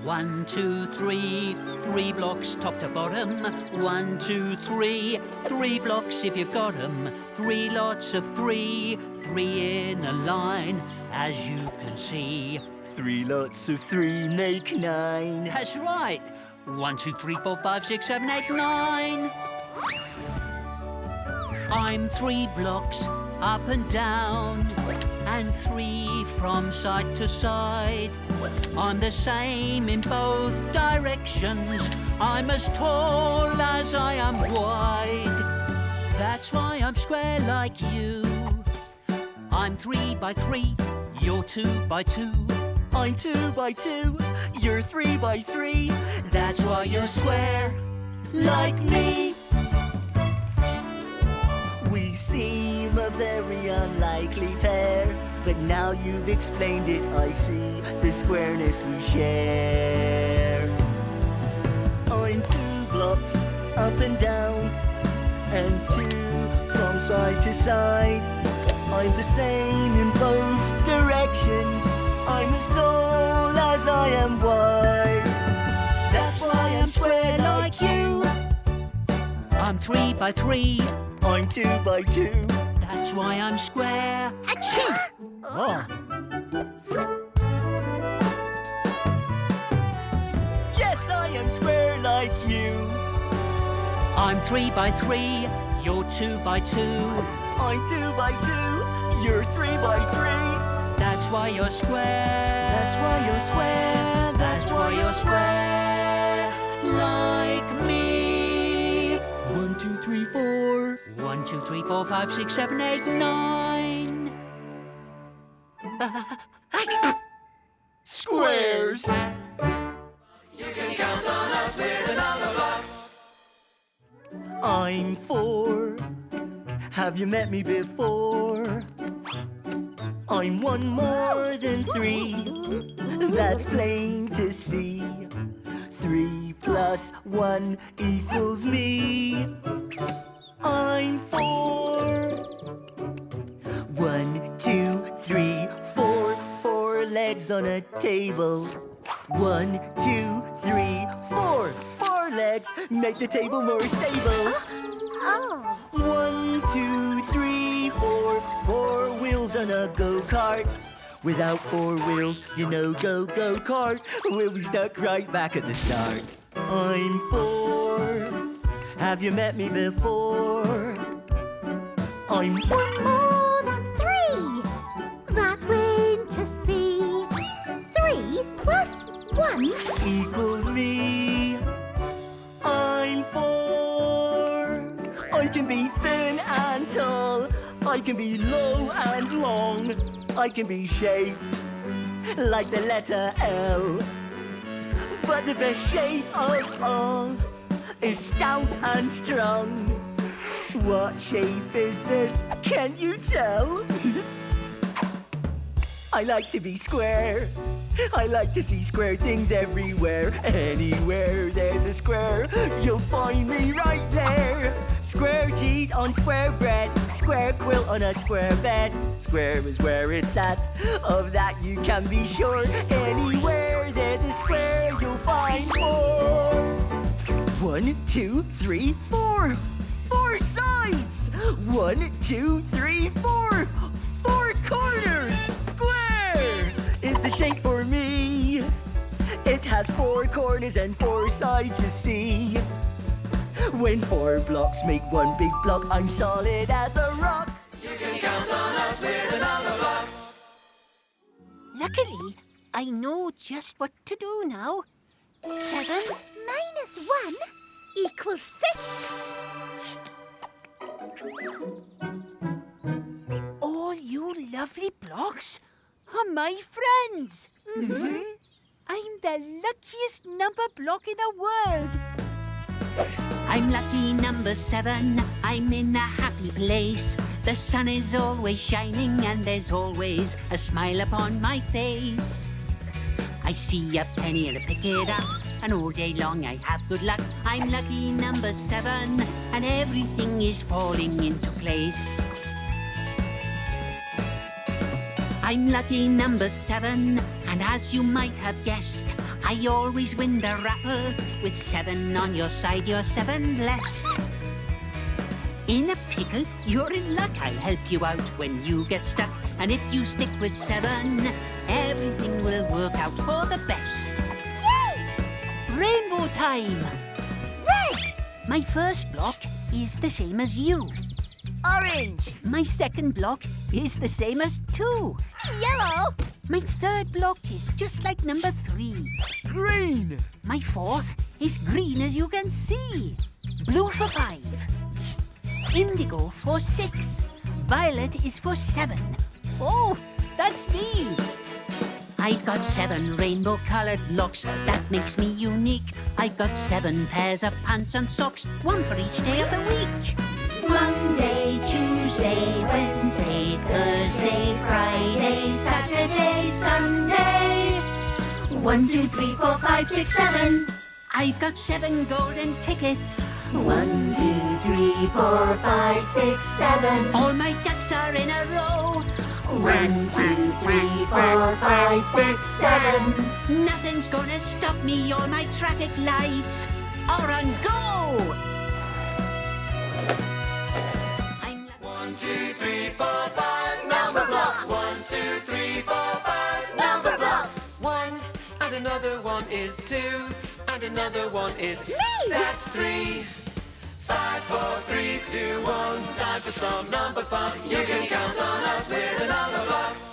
1, 2, 3, 3 blocks top to bottom. 1, 2, 3, 3 blocks if you got 'em. 3 lots of 3, 3 in a line, as you can see. 3 lots of 3 make 9. That's right. 1, 2, 3, 4, 5, 6, 7, 8, 9. I'm 3 blocks up and down, and 3 from side to side. I'm the same in both directions. I'm as tall as I am wide. That's why I'm square like you. I'm 3 by 3, you're 2 by 2. I'm 2 by 2, you're 3 by 3. That's why you're square like me. We seem a very unlikely pair, but now you've explained it, I see the squareness we share. I'm 2 blocks up and down, and 2 from side to side. I'm the same in both directions. I'm as tall as I am wide. That's why I'm square like you. I'm 3 by 3. I'm 2 by 2. That's why I'm square. Achoo! Oh. Yes, I am square like you. I'm 3 by 3. You're 2 by 2. I'm 2 by 2. You're 3 by 3. That's why you're square. That's why you're square. That's why you're square like me. 1, 2, 3, 4. 1, 2, 3, 4, 5, 6, 7, 8, 9. Squares. You can count on us with the Numberblocks. I'm 4. Have you met me before? I'm 1 more than 3. That's plain to see. 3 plus 1 equals me. I'm 4. 1, 2, 3, 4. 4 legs on a table. 1, 2, 3, 4. 4 legs make the table more stable. 1, 2, 3, 4. 4 wheels on a go-kart. Without 4 wheels, you know go-kart. We'll be stuck right back at the start. I'm 4. Have you met me before? I'm 1 more than 3. That's plain to see. 3 plus 1 equals me. I'm 4. I can be thin and tall. I can be low and long. I can be shaped like the letter L. But the best shape of all is stout and strong. What shape is this? Can you tell? I like to be square. I like to see square things everywhere. Anywhere there's a square, you'll find me right there. Square cheese on square bread, square quilt on a square bed. Square is where it's at, of that you can be sure. Anywhere there's a square, you'll find 4. 1, 2, 3, 4. 4 sides. 1, 2, 3, 4. 4 corners. Square is the shape for me. It has 4 corners and 4 sides, you see. When 4 blocks make 1 big block, I'm solid as a rock. You can count on us with the Numberblocks. Luckily, I know just what to do now. 7 minus 1 equals 6. All you lovely blocks are my friends. I'm the luckiest number block in the world. I'm lucky number 7. I'm in a happy place. The sun is always shining and there's always a smile upon my face. I see a penny and I pick it up, and all day long I have good luck. I'm lucky number 7, and everything is falling into place. I'm lucky number 7, and as you might have guessed, I always win the raffle. With 7 on your side, you're 7 blessed. In a pickle, you're in luck. I'll help you out when you get stuck. And if you stick with 7, everything will work out for the best. Yay! Rainbow time! Red! My first block is the same as you. Orange! My second block is the same as 2. Yellow! My third block is just like number 3. Green! My fourth is green, as you can see. Blue for 5. Indigo for 6. Violet is for 7. Oh, that's me. I've got 7 rainbow-colored locks. That makes me unique. I've got 7 pairs of pants and socks, 1 for each day of the week. Monday, Tuesday, Wednesday, Thursday, Friday, Saturday, Sunday. 1, 2, 3, 4, 5, 6, 7. I've got 7 golden tickets. 1, 2, 3, 4, 5, 6, 7. All my ducks are in a row. 1, 2, 3, 4, 5, 6, 7. Nothing's gonna stop me. All my traffic lights are on go. 1, 2, 3, 4, 5 number blocks. 1, 2, 3, 4, 5 number blocks. 1 and another 1 is 2 and another 1 is Me! That's 3. 5, 4, 3, 2, 1. Time for some number fun. You can count on us with the number blocks.